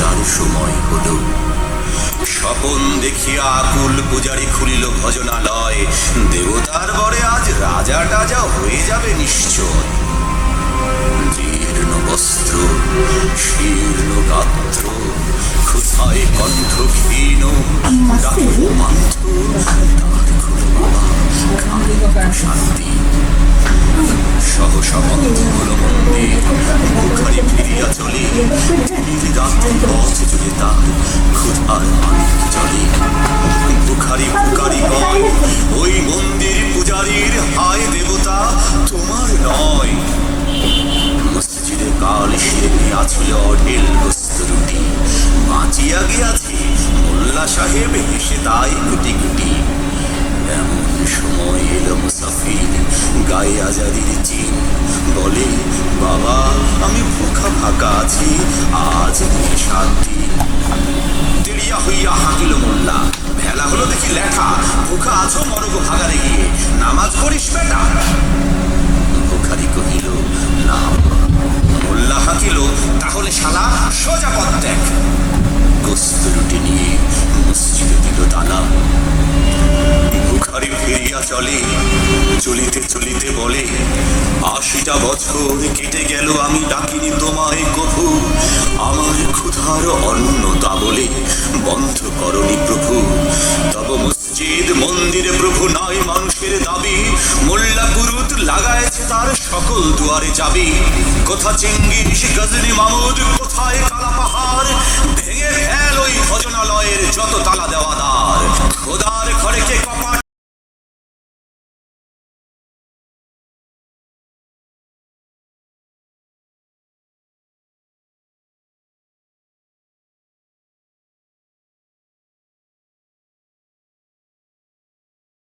পূজার সময় হলো। স্বপন দেখিয়া আকুল পূজারি খুলিল ভজনালয়। দেবতার বরে আজ রাজা টাজা হয়ে যাবে নিশ্চয়। জীর্ণ বস্ত্র, শীর্ণ গাত্র, ক্ষুধায় কণ্ঠ ক্ষীণ, ডাকিল মান্থ, দ্বার খুলো বাবা, খাই শান্তি। সহসা বন্ধ হলো মন্দির, মুখারি ফিরিয়া চলে। রাত্রি পথ জুড়ে তার ক্ষুধার মানিক জলে। বুখারি ফুকারি কয়, ওই মন্দির পূজারীর, হায় দেবতা তোমার নয়। মসজিদে কাল সেরে আছিল অঢেল গোস্ত রুটি। বাঁচিয়া গিয়াছে মোল্লা সাহেব হেসে তাই গুটি গুটি। এমন সময় এলো মুসাফির, গায়ে আজারির চিন। বলে, বাবা আমি ভুখা ফাঁকা আছি, আজ নিয়ে শান্তি। তেড়িয়া হইয়া হাঁকিল মোল্লা, ভেলা হলো দেখি লেখা, ভুখা আছো মরগ ভাগারে গিয়ে, নামাজ পড়িস বেটা। ভুখারি কহিল, না। মোল্লা হাঁকিল, তাহলে শালা সোজা পথ দেখ। গোস্ত রুটি নিয়ে মসজিদে দিল তালা। ভুখারি ফিরিয়া চলে, চলিতে চলিতে বলে, ৮০টা বছর কেটে গেল আমি ডাকিনি তোমায় কভু। আমার ক্ষুধার অন্ন তা বলে বন্ধ করনি প্রভু। তব মসজিদ মন্দিরে প্রভু নয় মানুষের দাবি। মোল্লা পুরুত লাগায়েছে তার সকল দুয়ারে যাবি। কোথা চেঙ্গিস গজনী মামুদ, কোথায় কালা পাহাড়,